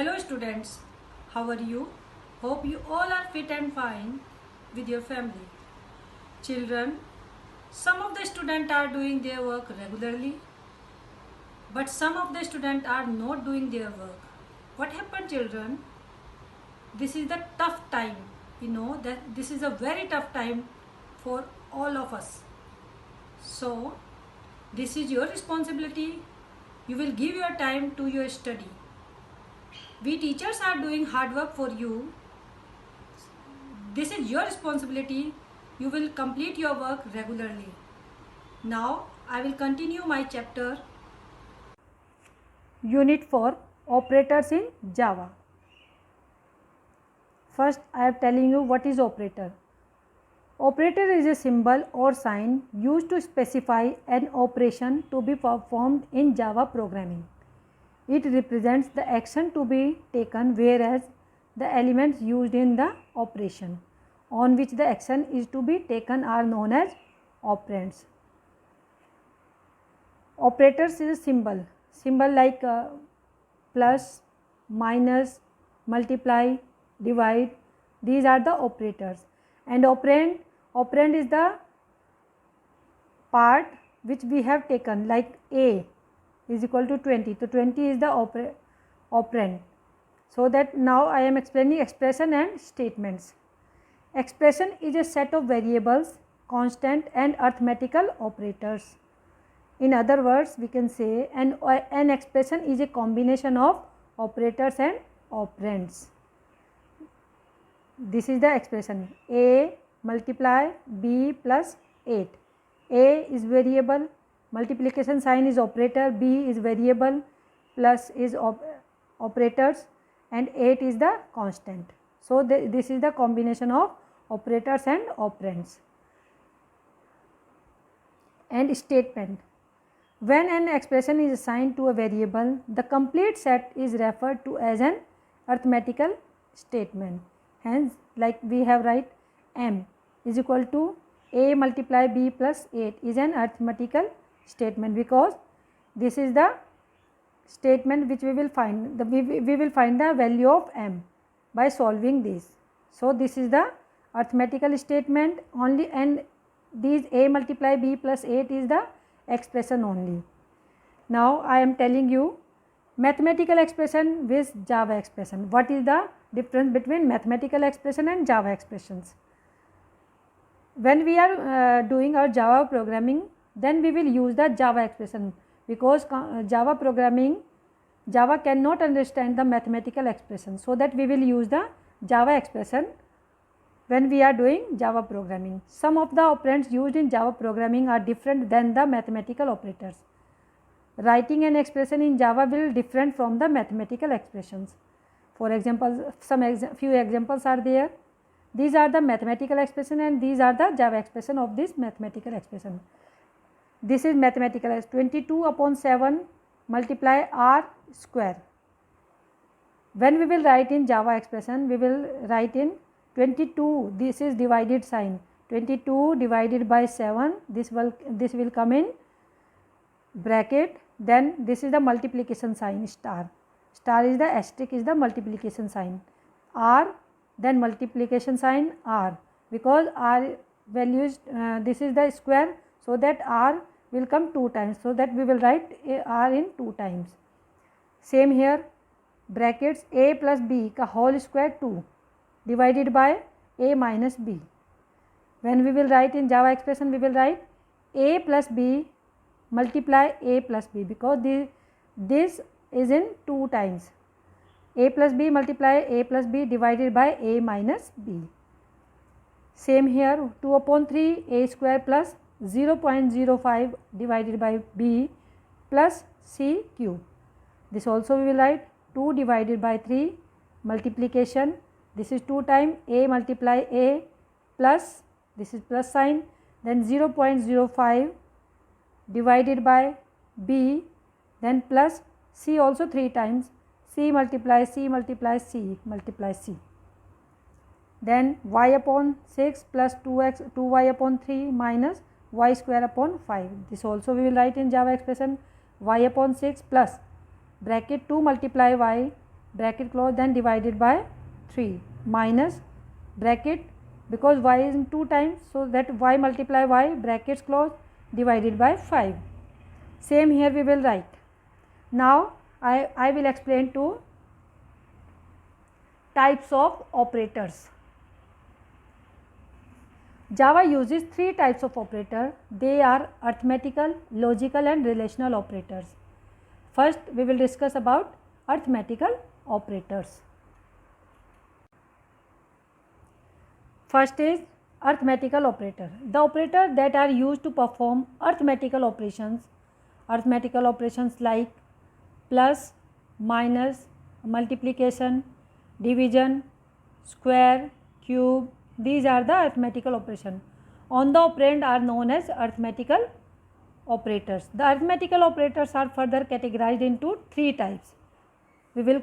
Hello students, how are you? Hope you all are fit and fine with your family. Children, some of the students are doing their work regularly, but some of the students are not doing their work. What happened, children? This is the tough time. You know that this is a very tough time for all of us. So, this is your responsibility. You will give your time to your study. We teachers are doing hard work for you. This is your responsibility. You will complete your work regularly. Now I will continue my chapter. Unit 4 Operators in Java. First I am telling you what is operator. Operator is a symbol or sign used to specify an operation to be performed in Java programming. It represents the action to be taken, whereas the elements used in the operation on which the action is to be taken are known as operands. Operators is a symbol like plus, minus, multiply, divide. These are the operators. And operand is the part which we have taken, like A is equal to 20. So 20 is the operand. So that now I am explaining expression and statements. Expression is a set of variables, constant and arithmetical operators. In other words, we can say an expression is a combination of operators and operands. This is the expression A multiply B plus 8. A is variable, multiplication sign is operator, B is variable, plus is operators, and 8 is the constant. So this is the combination of operators and operands. And statement. When an expression is assigned to a variable, the complete set is referred to as an arithmetical statement. Hence, like we have write M is equal to A multiply B plus 8 is an arithmetical statement, because this is the statement which we will find we will find the value of M by solving this. So this is the arithmetical statement only, and these A multiply B plus 8 is the expression only. Now I am telling you mathematical expression with Java expression. What is the difference between mathematical expression and Java expressions? When we are doing our Java programming, then we will use the Java expression, because Java cannot understand the mathematical expression, so that we will use the Java expression when we are doing Java programming. Some of the operands used in Java programming are different than the mathematical operators. Writing an expression in Java will different from the mathematical expressions. For example, few examples are there. These are the mathematical expression and these are the Java expression of this mathematical expression. This is mathematical as 22 upon 7 multiply r square. When we will write in Java expression, we will write in 22, this is divided sign, 22 divided by 7, this will come in bracket, then this is the multiplication sign star is the asterisk is the multiplication sign, r then multiplication sign r, because r values this is the square, so that r will come 2 times, so that we will write r in 2 times. Same here, brackets a plus b ka whole square 2 divided by a minus b. When we will write in Java expression, we will write a plus b multiply a plus b, because this is in 2 times. A plus b multiply a plus b divided by a minus b. Same here, 2 upon 3 a square plus 0.05 divided by b plus c cube. This also we will write 2 divided by 3 multiplication, this is 2 times a multiply a plus, this is plus sign, then 0.05 divided by b, then plus c also 3 times, c multiply c multiply c multiply c. Then y upon 6 plus 2y upon 3 minus y square upon 5. This also we will write in Java expression y upon 6 plus bracket 2 multiply y bracket close, then divided by 3 minus bracket, because y is in 2 times, so that y multiply y, brackets close, divided by 5. Same here we will write. Now I will explain two types of operators. Java uses 3 types of operator. They are arithmetical, logical and relational operators. First we will discuss about arithmetical operators. First is arithmetical operator. The operator that are used to perform arithmetical operations like plus, minus, multiplication, division, square, cube. These are the arithmetical operations on the operand are known as arithmetical operators. The arithmetical operators are further categorized into 3 types. We will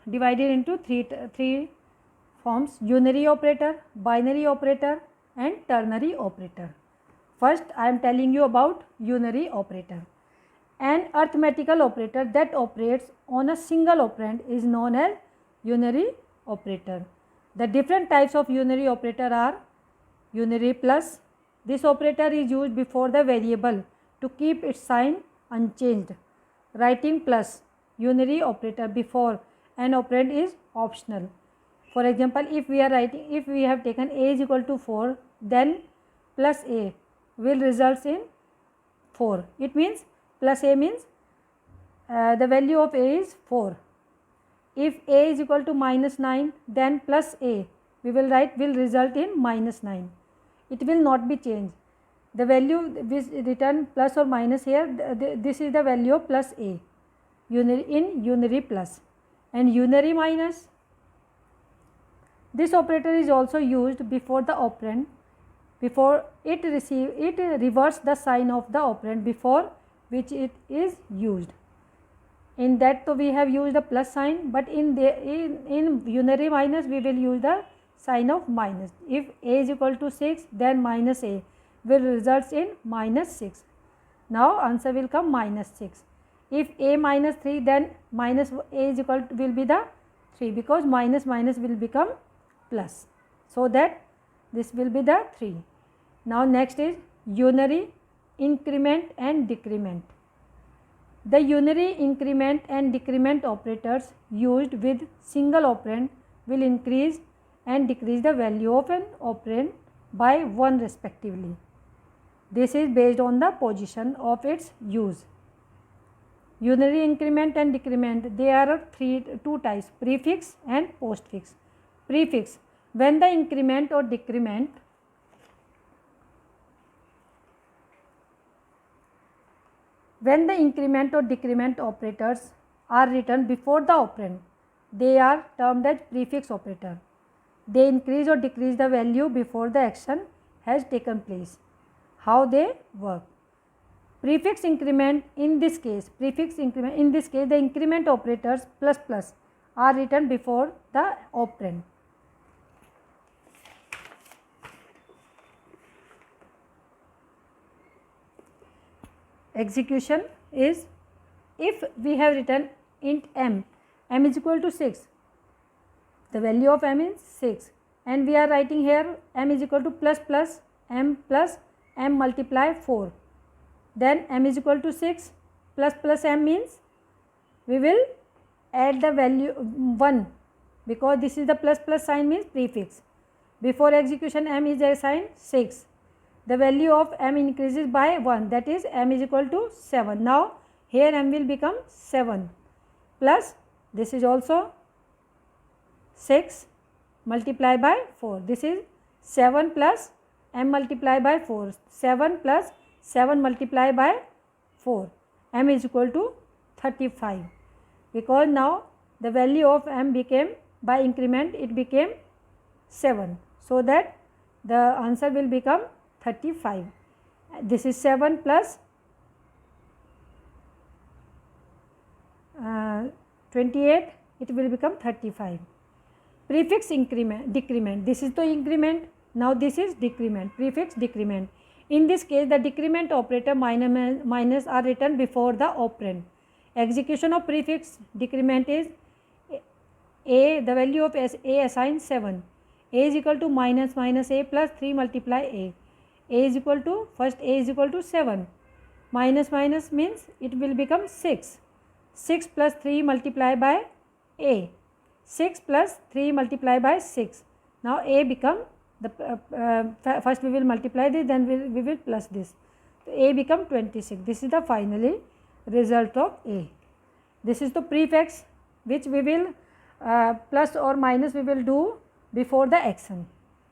divide it into three forms: unary operator, binary operator and ternary operator. First I am telling you about unary operator. An arithmetical operator that operates on a single operand is known as unary operator. The different types of unary operator are unary plus. This operator is used before the variable to keep its sign unchanged. Writing plus unary operator before an operand is optional. For example, if we have taken a is equal to 4, then plus a will result in 4. It means plus a means the value of a is 4. If a is equal to minus 9, then plus a we will write will result in minus 9. It will not be changed. The value is written plus or minus here, this is the value of plus a in unary plus. And unary minus, this operator is also used before the operand, before it reverts the sign of the operand before which it is used. In that so we have used the plus sign, but in unary minus we will use the sign of minus. If a is equal to 6, then minus a will result in minus 6. Now answer will come minus 6. If a minus 3, then minus a is equal to will be the 3, because minus minus will become plus, so that this will be the 3. Now next is unary increment and decrement. The unary increment and decrement operators used with single operand will increase and decrease the value of an operand by 1 respectively. This is based on the position of its use. Unary increment and decrement, there are two types: prefix and postfix. Prefix, when the increment or decrement operators are written before the operand, they are termed as prefix operator. They increase or decrease the value before the action has taken place. How they work? Prefix increment, in this case the increment operators plus plus are written before the operand. Execution is, if we have written int m is equal to 6, the value of m is 6, and we are writing here m is equal to plus m multiply 4, then m is equal to 6 plus m means we will add the value 1, because this is the plus sign means prefix. Before execution m is assigned 6, the value of m increases by 1, that is m is equal to 7. Now here m will become 7 plus this is also 6 multiplied by 4. This is 7 plus m multiplied by 4. 7 plus 7 multiplied by 4. M is equal to 35. Because now the value of m became, by increment it became 7. So that the answer will become 35. This is 7 plus 28, it will become 35. Prefix increment, decrement, this is the increment, now this is decrement, prefix decrement. In this case the decrement operator minus are written before the operand. Execution of prefix decrement is a, the value of a assigned 7. A is equal to minus a plus 3 multiply a. A is equal to, first a is equal to 7. Minus means it will become 6. 6 plus 3 multiply by a. 6 plus 3 multiply by 6. Now a become the first we will multiply this, then we will plus this. So a become 26. This is the finally result of a. This is the prefix which we will plus or minus we will do before the action,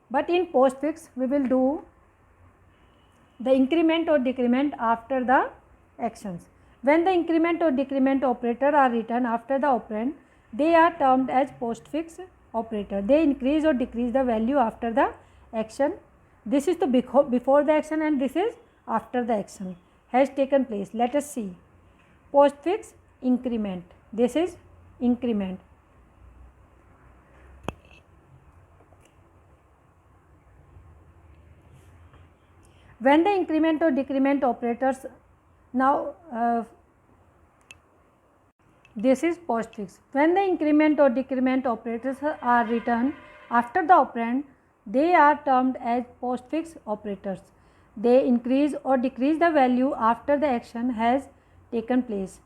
but in postfix we will do the increment or decrement after the actions. When the increment or decrement operator are written after the operand, they are termed as postfix operator. They increase or decrease the value after the action. This is the before the action and this is after the action has taken place. Let us see. Postfix increment. This is increment. When the increment or decrement operators, now this is postfix. When the increment or decrement operators are written after the operand, they are termed as postfix operators. They increase or decrease the value after the action has taken place.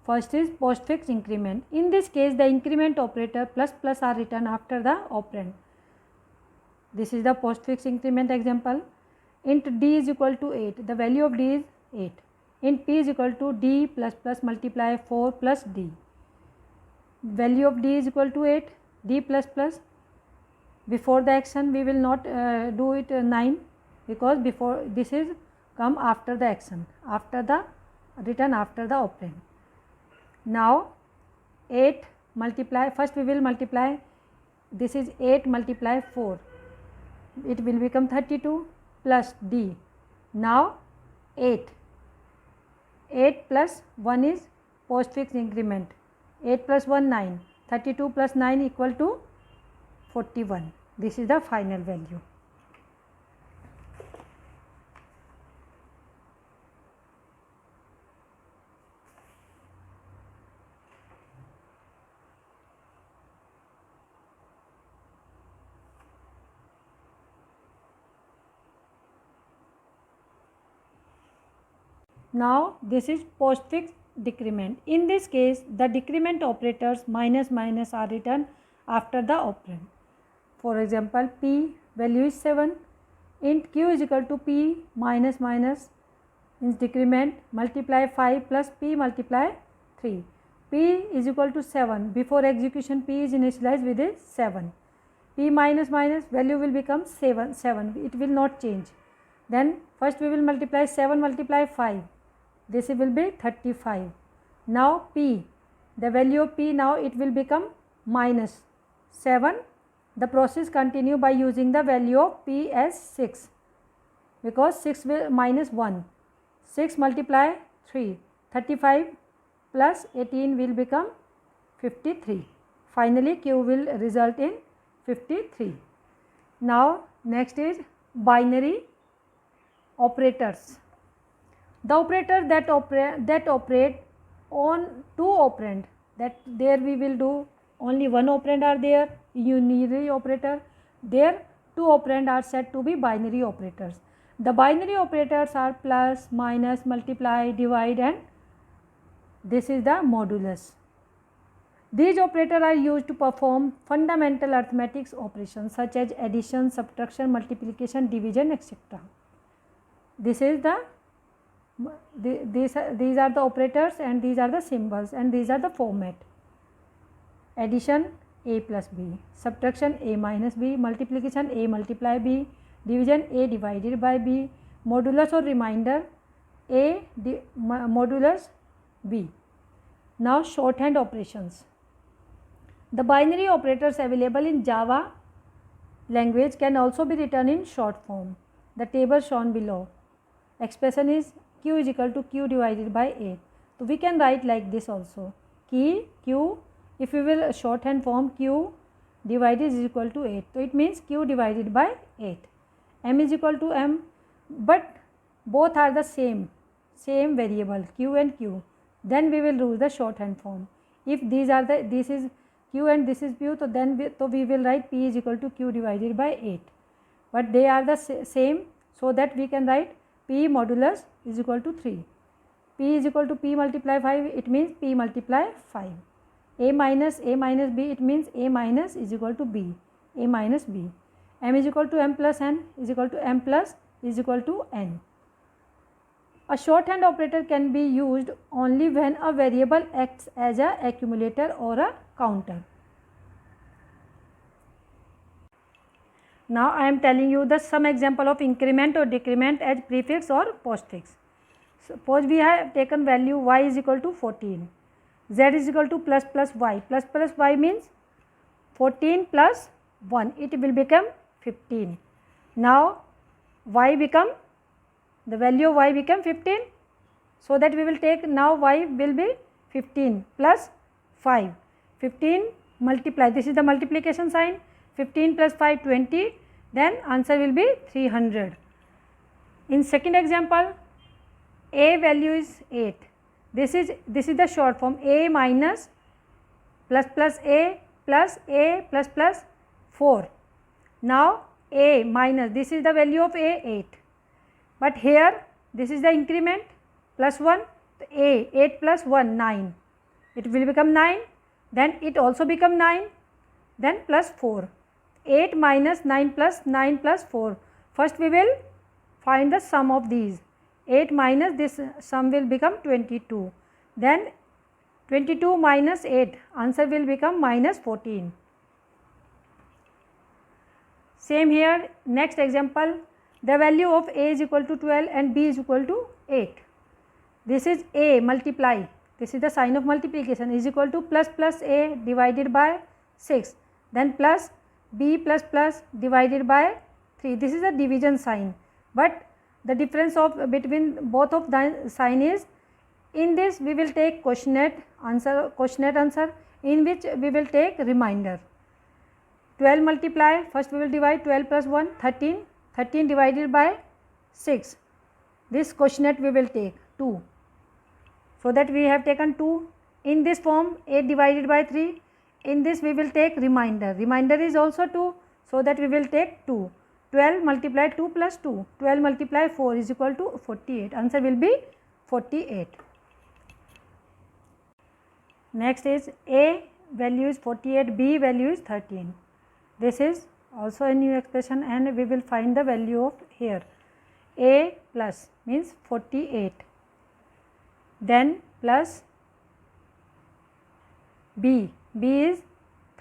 First is postfix increment. In this case, the increment operator plus are written after the operand. This is the postfix increment example. Int d is equal to 8. The value of d is 8. Int p is equal to d plus multiply 4 plus d. Value of d is equal to 8. D plus. Before the action we will not do it 9, because before this is come after the action, after the written after the operand. Now 8 multiply, first we will multiply, this is 8 multiply 4, it will become 32 plus d. Now 8 plus 1 is postfix increment, 8 plus 1 9, 32 plus 9 equal to 41. This is the final value. Now this is postfix decrement. In this case, the decrement operators minus are written after the operand. For example, p value is 7, int q is equal to p minus means decrement multiply 5 plus p multiply 3. P is equal to 7. Before execution p is initialized with a 7. P minus value will become 7. It will not change. Then first we will multiply 7 multiply 5. This will be 35. Now p, the value of p now it will become minus 7. The process continue by using the value of p as 6, because 6 will minus 1. 6 multiply 3, 35 plus 18 will become 53. Finally q will result in 53. Now next is binary operators. The operator that operate on two operand, that there we will do only one operand are there, unary operator. There two operand are said to be binary operators. The binary operators are plus, minus, multiply, divide, and this is the modulus. These operators are used to perform fundamental arithmetic operations such as addition, subtraction, multiplication, division, etc. This is these are the operators, and these are the symbols, and these are the format. Addition a plus b, subtraction a minus b, multiplication a multiply b, division a divided by b, modulus or remainder a modulus b. Now shorthand operations. The binary operators available in Java language can also be written in short form. The table shown below. Expression is q is equal to q divided by 8. So we can write like this also. Q, if we will shorthand form, q divided is equal to 8. So it means q divided by 8. M is equal to m, but both are the same variable q and q. Then we will use the shorthand form. If this is q and this is p, so we will write p is equal to q divided by 8, but they are the same, so that we can write p modulus is equal to 3. P is equal to p multiply 5, it means p multiply 5. A minus b, it means a minus is equal to b, a minus b. M is equal to m plus n is equal to m plus is equal to n. A shorthand operator can be used only when a variable acts as a accumulator or a counter. Now I am telling you some example of increment or decrement as prefix or postfix. Suppose we have taken value y is equal to 14, z is equal to plus y. Plus y means 14 plus 1, it will become 15. Now y become, the value of y become 15, so that we will take, now y will be 15 plus 5. 15 multiply, this is the multiplication sign, 15 plus 5 20, then answer will be 300. In second example, a value is 8. This is the short form, a minus plus a plus 4. Now a minus, this is the value of a 8, but here this is the increment plus 1, a 8 plus 1 9, it will become 9, then it also become 9, then plus 4. 8 minus 9 plus 4. First we will find the sum of these. 8 minus this sum will become 22. Then 22 minus 8, answer will become minus 14. Same here, next example, the value of a is equal to 12 and b is equal to 8. This is a multiply, this is the sign of multiplication, is equal to plus a divided by 6, then plus b plus divided by 3. This is a division sign, but the difference of between both of the sign is, in this we will take quotient answer, in which we will take remainder. 12 multiply, first we will divide 12 plus 1 13, 13 divided by 6, this quotient we will take 2, so that we have taken 2. In this form 8 divided by 3, in this we will take remainder, is also 2, so that we will take 2. 12 multiply 2 plus 2, 12 multiply 4 is equal to 48, answer will be 48. Next is a value is 48, b value is 13. This is also a new expression, and we will find the value of here. A plus means 48, then plus b is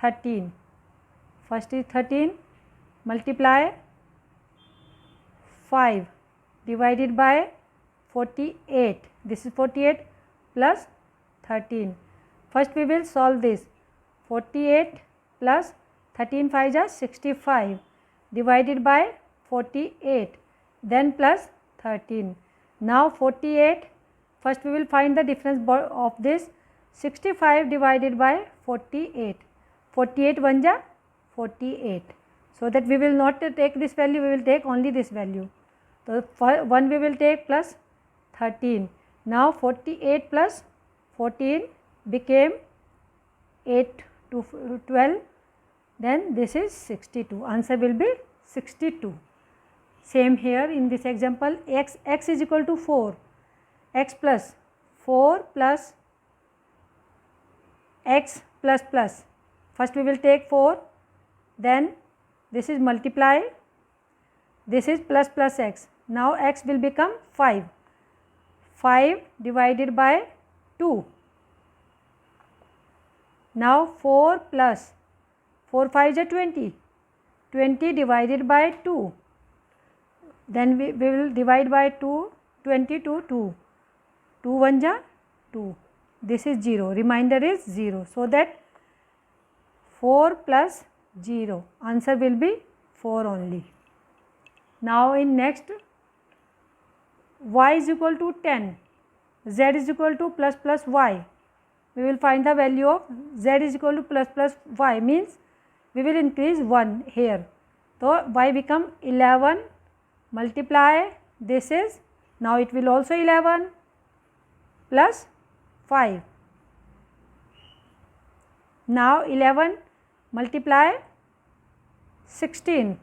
13, first is 13 multiply 5 divided by 48, this is 48 plus 13. First we will solve this, 48 plus 13 5 is 65 divided by 48, then plus 13. Now 48, first we will find the difference of this, 65 divided by 48, 48 1 is 48, so that we will not take this value, we will take only this value. So 1 we will take plus 13. Now 48 plus 14 became 8 to 12, then this is 62, answer will be 62. Same here in this example, x is equal to 4, x plus 4 plus x plus plus, first we will take 4, then this is multiply, this is plus x, now x will become 5, 5 divided by 2. Now 4 plus 4 5 is 20, 20 divided by 2, then we will divide by 2, 20 to 2, 2 1 is 2, this is 0, remainder is 0, so that 4 plus 0, answer will be 4 only. Now in next, y is equal to 10, z is equal to plus y, we will find the value of z is equal to plus y, means we will increase 1 here, so y become 11 multiply, this is, now it will also 11 plus 5, Now 11 multiply 16.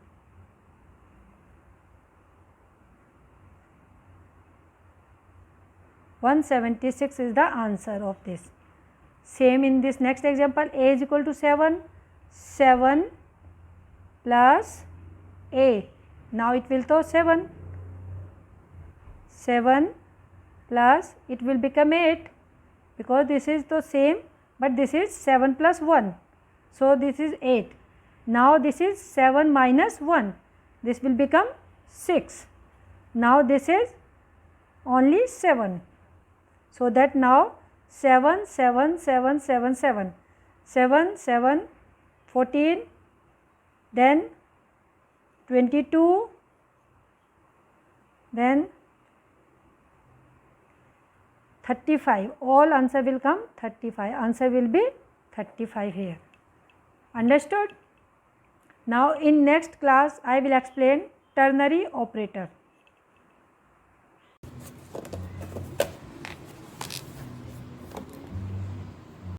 176 is the answer of this. Same in this next example, a is equal to 7, 7 plus a. Now it will throw 7, 7 plus it will become 8, because this is the same, but this is 7 plus 1. So this is 8. Now this is 7 minus 1. This will become 6. Now this is only 7. So that now 7, 7, 7, 7, 7, 7, 7, 14, then 22, then 35. All answer will come 35. Answer will be 35 here. Understood? Now in next class I will explain ternary operator.